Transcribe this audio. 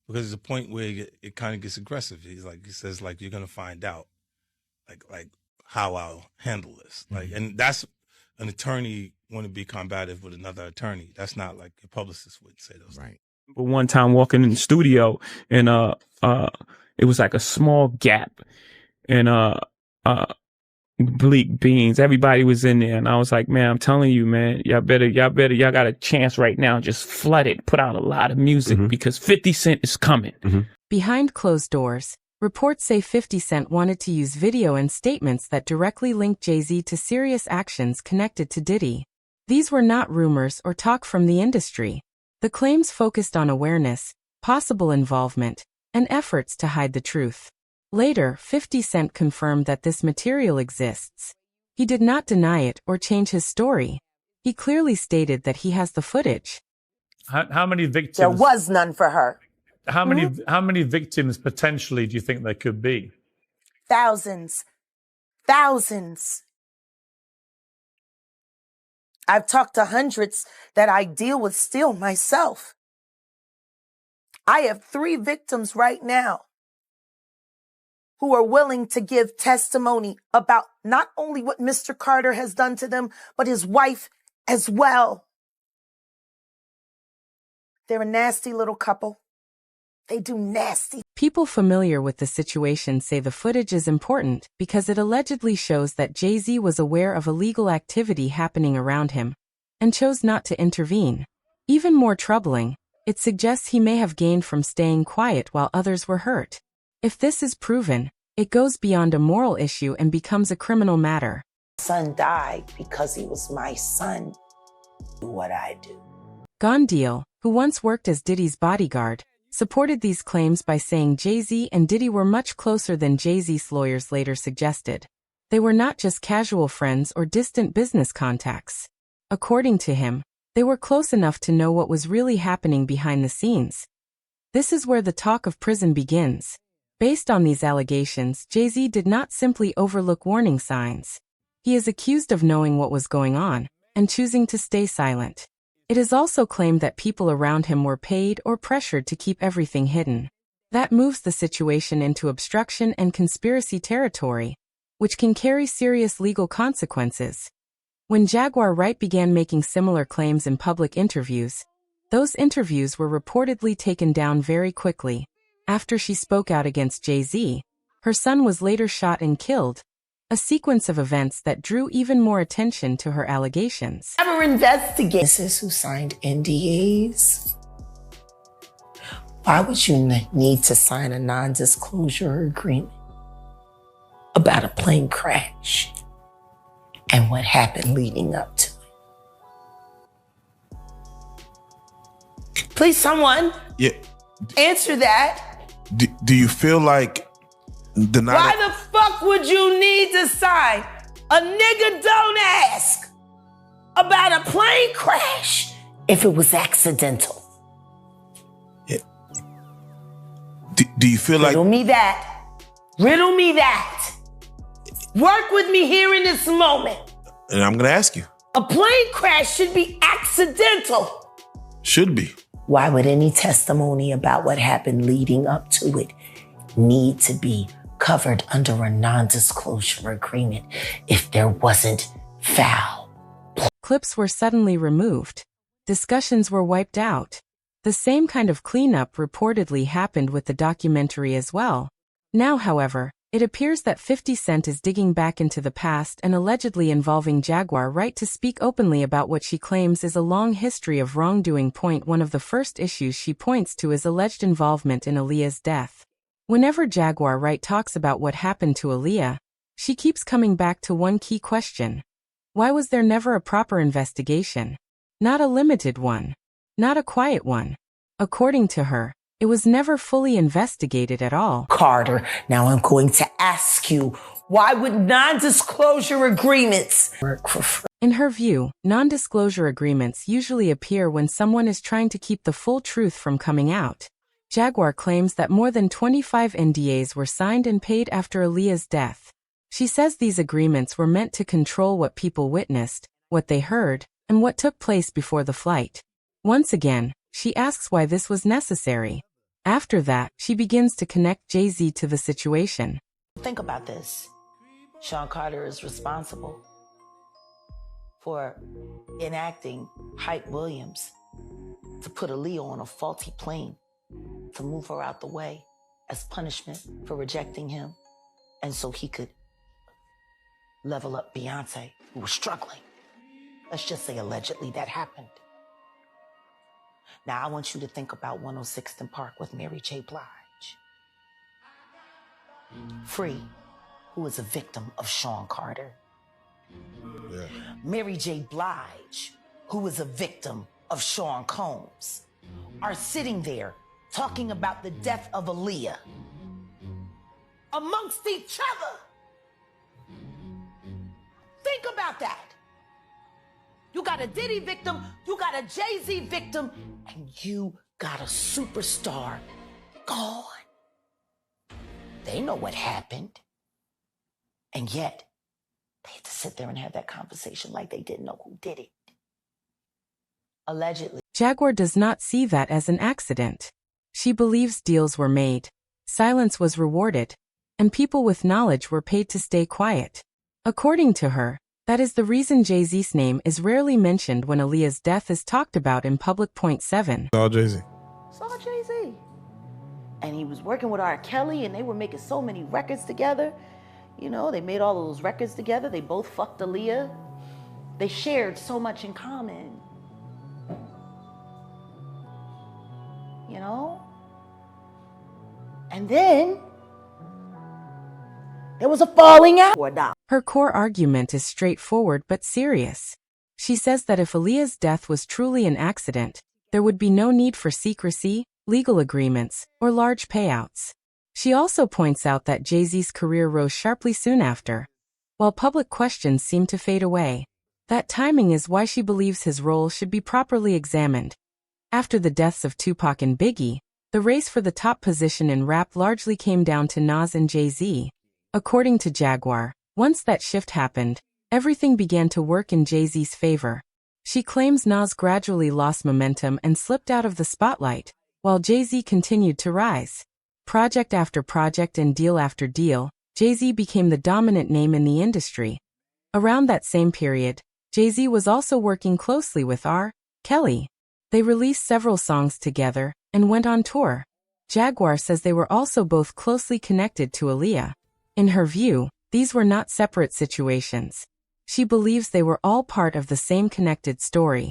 because there's a point where it kind of gets aggressive. He says, like, you're gonna find out, like how I'll handle this. Like, and that's an attorney want to be combative with another attorney. That's not like a publicist would say those things. But one time walking in the studio and it was like a small gap and bleak beans. Everybody was in there and I was like, man, I'm telling you, man, y'all got a chance right now. Just flood it, put out a lot of music because 50 Cent is coming. Behind closed doors, reports say 50 Cent wanted to use video and statements that directly linked Jay-Z to serious actions connected to Diddy. These were not rumors or talk from the industry. The claims focused on awareness, possible involvement, and efforts to hide the truth. Later, 50 Cent confirmed that this material exists. He did not deny it or change his story. He clearly stated that he has the footage. How many victims? There was none for her. How many victims potentially do you think there could be? Thousands. Thousands. I've talked to hundreds that I deal with still myself. I have 3 victims right now who are willing to give testimony about not only what Mr. Carter has done to them, but his wife as well. They're a nasty little couple. They do nasty. People familiar with the situation say the footage is important because it allegedly shows that Jay-Z was aware of illegal activity happening around him and chose not to intervene. Even more troubling, it suggests he may have gained from staying quiet while others were hurt. If this is proven, it goes beyond a moral issue and becomes a criminal matter. Son died because he was my son. Do what I do. Gondiel, who once worked as Diddy's bodyguard, supported these claims by saying Jay-Z and Diddy were much closer than Jay-Z's lawyers later suggested. They were not just casual friends or distant business contacts. According to him, they were close enough to know what was really happening behind the scenes. This is where the talk of prison begins. Based on these allegations, Jay-Z did not simply overlook warning signs. He is accused of knowing what was going on and choosing to stay silent. It is also claimed that people around him were paid or pressured to keep everything hidden. That moves the situation into obstruction and conspiracy territory, which can carry serious legal consequences. When Jaguar Wright began making similar claims in public interviews, those interviews were reportedly taken down very quickly. After she spoke out against Jay-Z, her son was later shot and killed, a sequence of events that drew even more attention to her allegations. Never investigate. This is who signed NDAs. Why would you need to sign a non-disclosure agreement about a plane crash and what happened leading up to it? Please, someone answer that. Do you feel like why the fuck would you need to sign? A nigga don't ask about a plane crash if it was accidental. Yeah. Do you feel like... Riddle me that. Riddle me that. Work with me here in this moment. And I'm going to ask you. A plane crash should be accidental. Should be. Why would any testimony about what happened leading up to it need to be covered under a non-disclosure agreement if there wasn't foul? Clips were suddenly removed. Discussions were wiped out. The same kind of cleanup reportedly happened with the documentary as well. Now, however, it appears that 50 Cent is digging back into the past and allegedly involving Jaguar Wright to speak openly about what she claims is a long history of wrongdoing. One of the first issues she points to is alleged involvement in Aaliyah's death. Whenever Jaguar Wright talks about what happened to Aaliyah, she keeps coming back to one key question. Why was there never a proper investigation? Not a limited one. Not a quiet one. According to her, it was never fully investigated at all. Carter, now I'm going to ask you, why would non-disclosure agreements work for free? In her view, non-disclosure agreements usually appear when someone is trying to keep the full truth from coming out. Jaguar claims that more than 25 NDAs were signed and paid after Aaliyah's death. She says these agreements were meant to control what people witnessed, what they heard, and what took place before the flight. Once again, she asks why this was necessary. After that, she begins to connect Jay-Z to the situation. Think about this. Sean Carter is responsible for enacting Hype Williams to put Aaliyah on a faulty plane to move her out the way as punishment for rejecting him, and so he could level up Beyonce, who was struggling. Let's just say allegedly that happened. Now I want you to think about 106th and Park with Mary J. Blige. Free, who is a victim of Sean Carter. Yeah. Mary J. Blige, who is a victim of Sean Combs, are sitting there talking about the death of Aaliyah amongst each other. Think about that. You got a Diddy victim, you got a Jay-Z victim, and you got a superstar gone. They know what happened. And yet, they had to sit there and have that conversation like they didn't know who did it. Allegedly. Jaguar does not see that as an accident. She believes deals were made, silence was rewarded, and people with knowledge were paid to stay quiet. According to her, that is the reason Jay-Z's name is rarely mentioned when Aaliyah's death is talked about in public. Point 7. All Jay-Z. Saw Jay-Z. And he was working with R. Kelly, and they were making so many records together. You know, they made all of those records together. They both fucked Aaliyah. They shared so much in common. You know? And then there was a falling out. Her core argument is straightforward but serious. She says that if Aaliyah's death was truly an accident, there would be no need for secrecy, legal agreements, or large payouts. She also points out that Jay-Z's career rose sharply soon after. While public questions seem to fade away, that timing is why she believes his role should be properly examined. After the deaths of Tupac and Biggie, the race for the top position in rap largely came down to Nas and Jay-Z. According to Jaguar, once that shift happened, everything began to work in Jay-Z's favor. She claims Nas gradually lost momentum and slipped out of the spotlight, while Jay-Z continued to rise. Project after project and deal after deal, Jay-Z became the dominant name in the industry. Around that same period, Jay-Z was also working closely with R. Kelly. They released several songs together and went on tour. Jaguar says they were also both closely connected to Aaliyah. In her view, these were not separate situations. She believes they were all part of the same connected story.